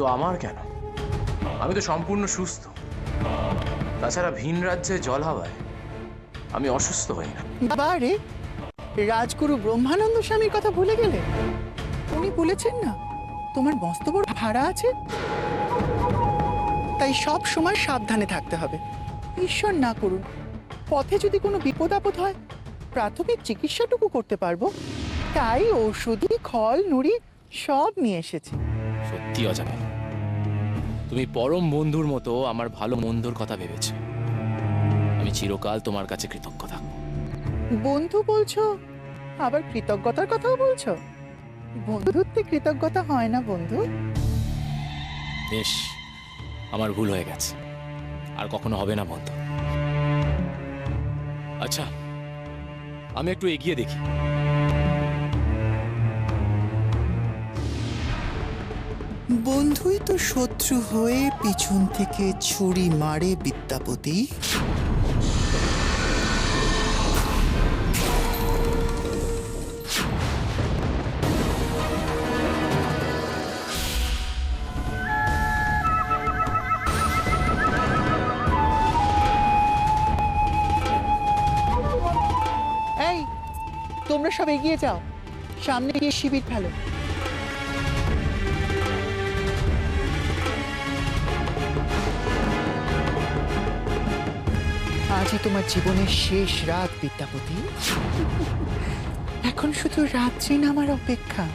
কিন্তু আমার কেন? আমি তো সম্পূর্ণ সুস্থ। তাছাড়া ভিন রাজ্যে জল হাওয়ায় আমি অসুস্থ হই না। বাবা রে, রাজগুরু ব্রহ্মানন্দ স্বামীর কথা ভুলে গেলে? উনি বলেছেন না তোমার মস্ত বড় ভাড়া আছে, তাই সব সময় সাবধানে থাকতে হবে। ঈশ্বর না করুন পথে যদি কোনো বিপদ আপদ হয়, প্রাথমিক চিকিৎসাটুকু করতে পারবো, তাই ঔষধি খল নুড়ি সব নিয়ে এসেছি। সত্যি অজানা, তুমি পরম বন্ধুর মতো আমার ভালো মন্দর কথা ভেবেছো। আমি চিরকাল তোমার কাছে কৃতজ্ঞ থাকবো। বন্ধু বলছো, আবার কৃতজ্ঞতার কথাও বলছো? বন্ধুত্বে কৃতজ্ঞতা হয় না বন্ধু। বেশ, আমার ভুল হয়ে গেছে, আর কখনো হবে না বন্ধু। আচ্ছা, আমি একটু এগিয়ে দেখি। বন্ধুই তো শত্রু হয়ে পিছন থেকে ছুরি মারে বিদ্যাপতি। এই, তোমরা সব এগিয়ে যাও, সামনে গিয়ে শিবির ফেলো। আজই তোমার জীবনের শেষ রাত বিদ্যাপতি। এখন শুধু রাত্রি নামার অপেক্ষা।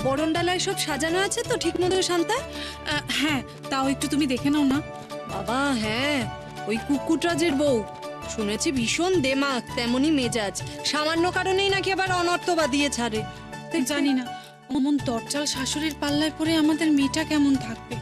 বরণডালায় সব সাজানো আছে তো ঠিক মতো শান্তা? হ্যাঁ, তাও একটু তুমি দেখে নাও না। বাবা হ্যাঁ, ওই কুকুটরাজের বউ শুনেছি ভীষণ দেমাক, তেমনি মেজাজ। সামান্য কারণেই নাকি আবার অনর্থ বাদিয়ে ছাড়ে। জানি না অমন তরচাল শাশুড়ির পাল্লায় পড়ে আমাদের মেয়েটা কেমন থাকবে।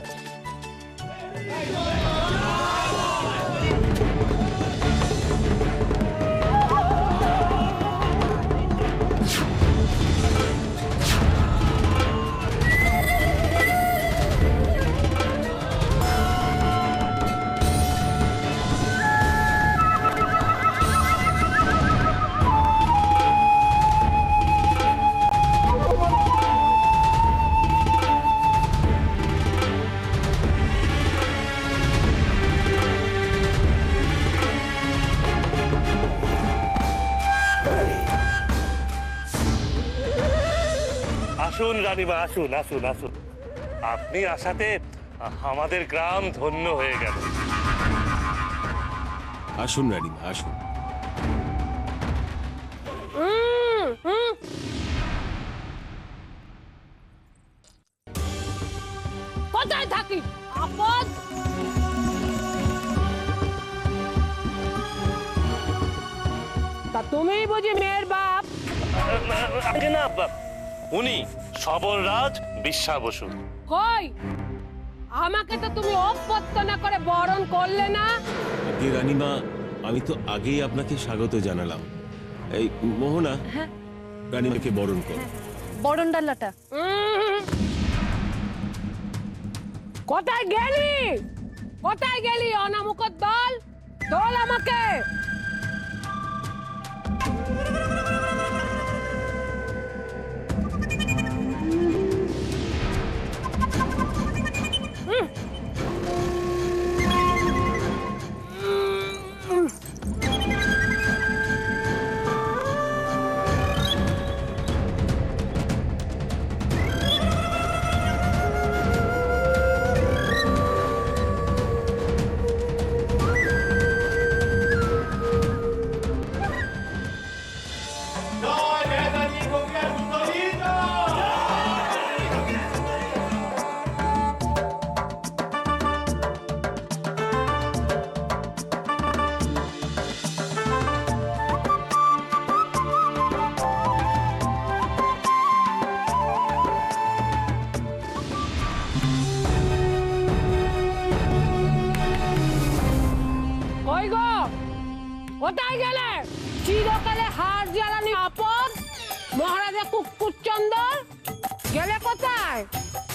আসুন রানীমা, আসুন আসুন আসুন। আপনি আসাতে আমাদের গ্রাম ধন্য হয়ে গেল। আসুন রানীমা, আসুন। কোথায় থাকি আপদ? তা তুমি বুঝি মেয়ের বাপ? আগে না, উনি সবল রাজ বিশ্বা বসু। কই, আমাকে তো তুমি অভ্যর্থনা করে বরণ করলে না। আগে রানীমা, আমি তো আগেই আপনাকে স্বাগত জানালাম। এই মোহনা, রানীমাকে বরণ করো। বরণডালাটা কোথায় গেলি? কোথায় গেলি অনামুখর দল? দল আমাকে। জ্বালানি আপদ মহারাজা কুকুরচন্দর গেলে কোথায়?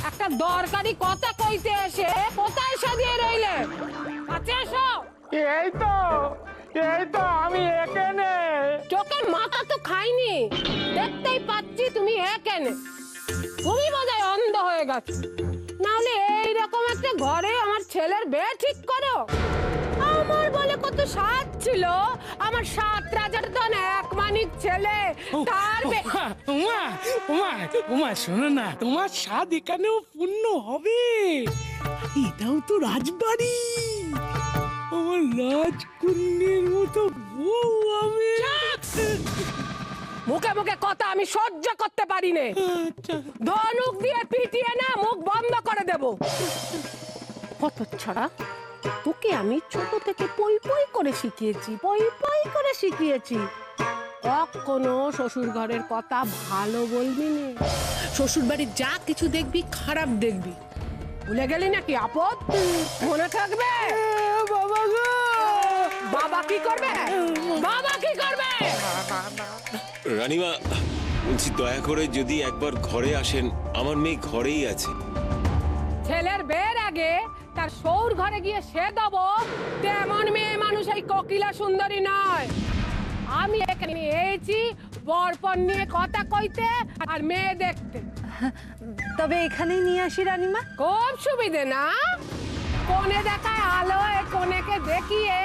একটা দরকারি কথা কইতে এসে কোথায় সাজিয়ে রইলে? কাছে এসো। এই তো আমি এখানে। চোখের মাথা তো খাইনি, দেখতেই পাচ্ছি তুমি এখানে। তুমি বোধহয় অন্ধ হয়ে গেছো, নাহলে এইরকম একটা ঘরে আমার ছেলের বিয়ে ঠিক করো। আমার বলে কত সাত ছিল, আমার 7 রাজার ধন এক মানিক ছেলে, তার উমা উমা উমা শোনো না, তোমার স্বাদ এখানেও পূর্ণ হবে। এটাও তো রাজবাড়ি, আমার রাজকন্যের মতো বউ আমি। মুখে মুখে কথা আমি সহ্য করতে পারি না। ধনুক দিয়ে পিটিয়ে না মুখ বন্ধ করে দেব। কত ছড়া তোকে আমি ছোট থেকে পই পই করে শিখিয়েছি, পই পই করে শিখিয়েছি। কখনো শ্বশুর ঘরের কথা ভালো বলবি না, শ্বশুর বাড়ির যা কিছু দেখবি খারাপ দেখবি। ভুলে গেলি নাকি আপদ? মনে থাকবে? বাবা গো, বাবা কি করবে? বাবা কি করবে? রানীমা, বলছি দয়া করে যদি একবার ঘরে আসেন, আমার মেয়ে ঘরেই আছে। ছেলের বিয়ের আগে তার সৌর ঘরে গিয়ে সে দেব, তেমন মেয়ে মানুষ এই কোকিলা সুন্দরী নয়। আমি এখানে এসেছি বরপণ নিয়ে কথা কইতে আর মেয়ে দেখতে। তবে এখানেই নিয়ে আসি রানীমা। খুব সুবিধে না? কোণে দেখায় আলো, এ কোণেকে দেখিয়ে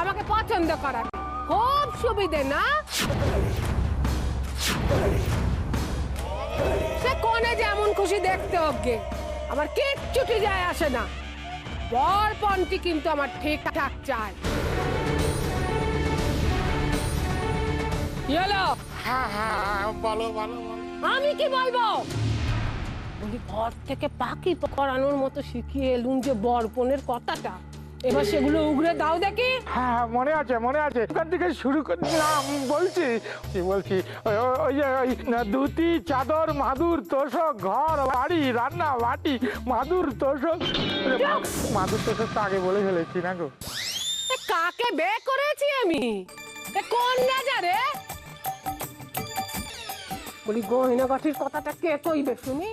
আমাকে পছন্দ করা খুব সুবিধে না? সে কোণে যেমন খুশি দেখতে হোক, আমার কিচ্ছুটি যায় আসে না। বরপণটি কিন্তু আমার ঠিকঠাক চাই। বলো বলো। আমি কি বলবো? বলি ঘর থেকে পাখি করানোর মতো শিখিয়ে এলুম যে বরপণের কথাটা, এবার সেগুলো উগরে দাও দেখি। হ্যাঁ মনে আছে মনে আছে, ওখান থেকে শুরু করলাম। বলছি কি বলছি, ওই যে ওই ধুতি চাদর মাদুর তোষক, ঘর বাড়ি রান্না বাটি মাদুর তোষক। মাদুর তোষক তো আগে বলে ফেলেছি না গো। কাকে বে করেছি আমি? কোন রাজা রে? বলি গয়না গাঠির কথাটা কে কইবে শুনি?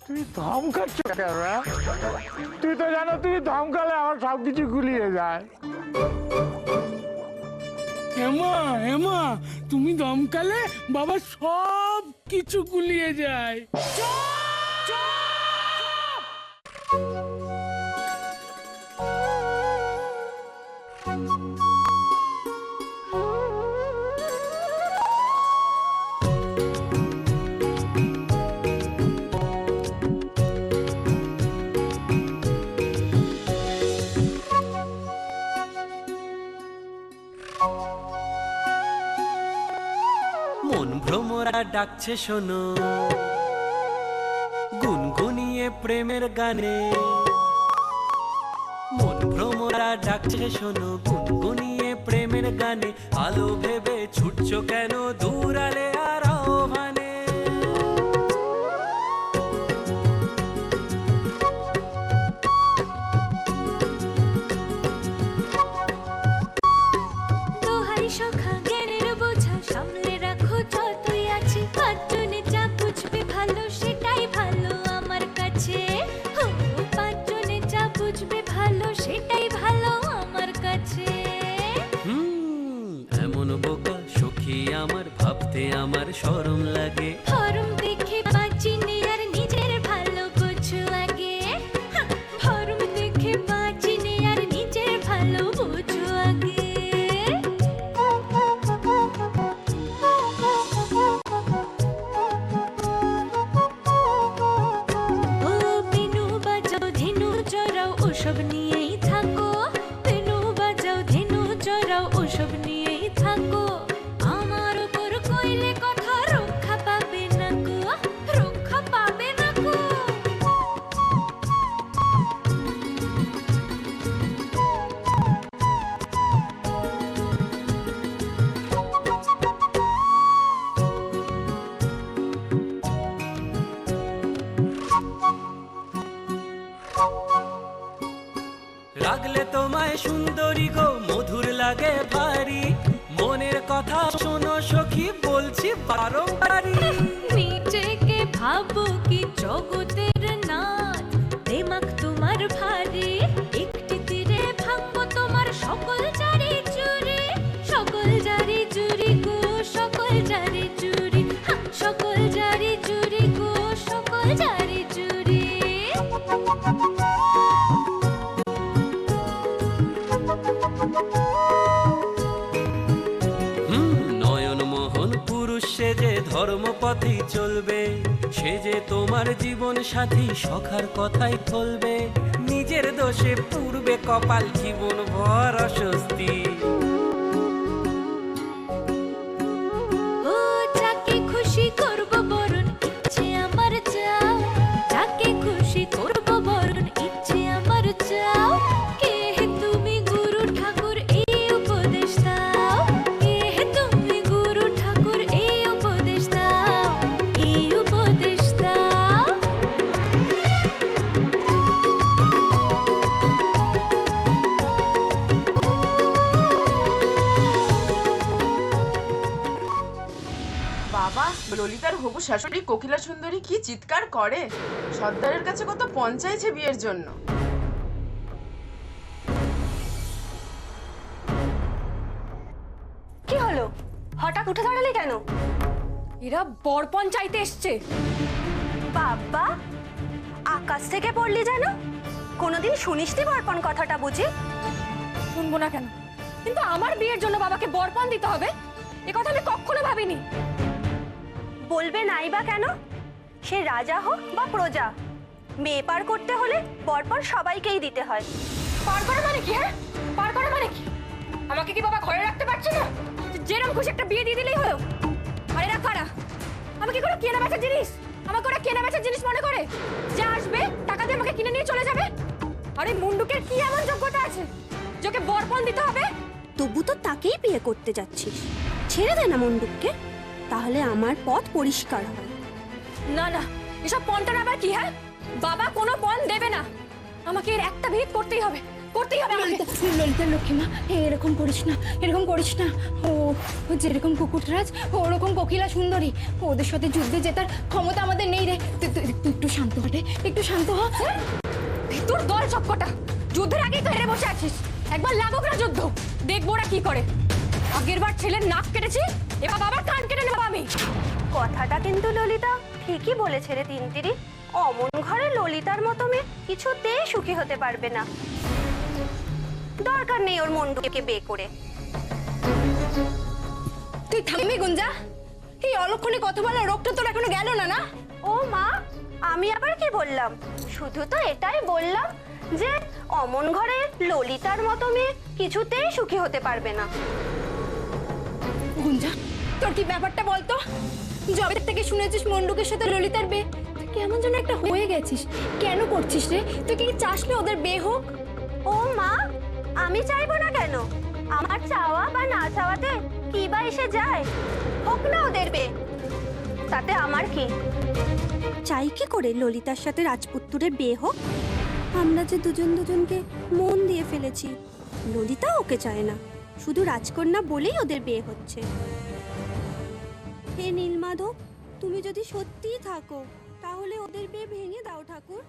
তুই ধমকাচ্ছ কেন? তুই তো জানো, তুই ধমকালে আমার সবকিছু গুলিয়ে যায়। হেমা হেমা, তুমি দমকালে বাবা সব কিছু গুলিয়ে যায়। মন ভ্রমরা ডাকছে শোনো, গুনগুনিয়ে প্রেমের গানে। মন ভ্রমরা ডাকছে শোনো, গুনগুনিয়ে প্রেমের গানে। আলো ভেবে ছুটছো কেন দূরালে আর আহ্বানে? দোহাই সখা জ্ঞানের বোঝা সামনে রাখো যতই আছে, পাঁচজনে যা বুঝবে ভালো সেটাই ভালো আমার কাছে। পাঁচজনে যা বুঝবে ভালো সেটাই ভালো আমার কাছে। এমন বোকা সখী আমার, ভাবতে আমার শরম লাগে। ফরম দেখে বাঁচি নে আর নিজের ভালো বোঝো আগে। ফরম দেখে বাঁচি নে আর নিজের ভালো বোঝো আগে। ও বেনু বাজাও ধেনু চড়াও ওসব নিয়েই থাকো। বেনু বাজাও ধেনু চড়াও ওসব নিয়েই থাকো। আমার উপর কইলে কথা রক্ষা পাবে না গো, রক্ষা পাবে না গো। লাগলে তোমায় সুন্দরী গো, মধুর লাগে ভারী। মন মনের কথা শোনো সখী, বলছি বারংবারই। নিজেকে ভাবো কি জগতের নাথ, দিমাগ তোমার ভারী, একটি তীরে ভাঙবো তোমার সকল জারি জুরি, সকল জারি জুরি গো সকল জারি জুরি, সকল জারি জুরি গো সকল জারি জুরি। নয়ন মোহন পুরুষ সে যে ধর্মপথেই চলবে, সে যে তোমার জীবন সাথী সখার কথাই চলবে, নিজের দোষে পূর্বে কপাল জীবন ভর অস্বস্তি। ও যাকে খুশি করব বরণ ইচ্ছে আমার চাও, যাকে খুশি করব বরণ ইচ্ছে আমার চাও, কে হে তুমি গুরু ঠাকুর এই উপদেশ দাও, কে হে তুমি গুরু ঠাকুর এই উপদেশ দাও, এই উপদেশ দাও। বাবা, ললিতার হবু শাশুড়ি কোকিলা সুন্দরী কি চিৎকার করে! সর্দারের কাছে কত পঞ্চায়েছে বিয়ের জন্য। কি হলো, হঠাৎ উঠে দাঁড়ালে কেন? এরা বরপণ চাইতে এসছে। বাবা, আকাশ থেকে পড়লি যেন, কোনোদিন শুনিসনি বরপণ কথাটা বুঝি? শুনবো না কেন? কিন্তু আমার বিয়ের জন্য বাবাকে বরপণ দিতে হবে, এ কথা আমি কখনো ভাবিনি। বলবে নাই বা কেন? সে রাজা হোক বা প্রজা, মেয়ে পার করতে হলে বরপণ সবাইকেই দিতে হয়। পার করা মানে কি? হ্যাঁ, পার করা মানে কি? আমাকে কি বাবা ঘরে রাখতে পারছে না? যেরকম খুশি একটা বিয়ে দিয়ে দিলেই হলো। আরে না কারা, আমাকে কোনো কেনা বেচার জিনিস, আমাকে ওরা কেনা বেচার জিনিস মনে করে? যা আসবে টাকা দিয়ে আমাকে কিনে নিয়ে চলে যাবে? আরে মুন্ডুকের কি এমন যোগ্যতা আছে যাকে বরপণ দিতে হবে? তবু তো তাকেই বিয়ে করতে যাচ্ছিস, ছেড়ে দে না মন্ডুককে, তাহলে আমার পথ পরিষ্কার হয়। না না, এসব পণটার আবার কি? হ্যাঁ, বাবা কোনো পণ দেবে না, আমাকে এর একটা ভিত করতেই হবে, করতেই হবে আমাকে। ললিতা লক্ষ্মীমা, এরকম করিস না, এরকম করিস না। ও যেরকম কুকুররাজ ওরকম কোকিলা সুন্দরী, ওদের সাথে যুদ্ধে জেতার ক্ষমতা আমাদের নেই রে। তুই একটু শান্ত হটে, একটু শান্ত হ। তোর দল সবকটা যুদ্ধের আগেই তো হেরে বসে আছিস। একবার লাগুক না যুদ্ধ, দেখবো ওরা কি করে। আগের বার ছেলের নাক কেটেছি, এবার বাবার কান কেটে নেবো আমি। কথাটা কিন্তু ললিতা ঠিকই বলেছে রে তিনতিরি, অমন ঘরে ললিতার মতো মেয়ে কিছুতেই সুখী হতে পারবে না। দরকার নেই ওর মন্ডুকে বিয়ে করে। তুই থামবি গুঞ্জা? এই অলক্ষণে কথা বলা রোগটা তোর এখনো গেল না? না ও মা, আমি আবার কি বললাম? শুধু তো এটাই বললাম যে অমন ঘরে ললিতার মতো মেয়ে কিছুতেই সুখী হতে পারবে না। গুঞ্জা, তোর কি ব্যাপারটা বলতো? জবের থেকে শুনেছিস মন্ডুকের সাথে ললিতার বিয়ে, তুই কেমন যেন একটা হয়ে গেছিস। কেন করছিস রে? তুই কি চাস না ওদের বিয়ে হোক? ও মা, আমি চাইবো না কেন? আমার চাওয়া বা না চাওয়াতে কি বা এসে যায়? হোক না ওদের বিয়ে, তাতে আমার কি? চাই কি করে ললিতার সাথে রাজপুত্রের বিয়ে হোক? আমরা যে দুজন দুজনকে মন দিয়ে ফেলেছি, ললিতা ওকে চায় না, শুধু রাজকন্যা বলেই ওদের বিয়ে হচ্ছে। হে নীলমাধব, তুমি যদি সত্যিই থাকো তাহলে ওদের বিয়ে ভেঙে দাও ঠাকুর।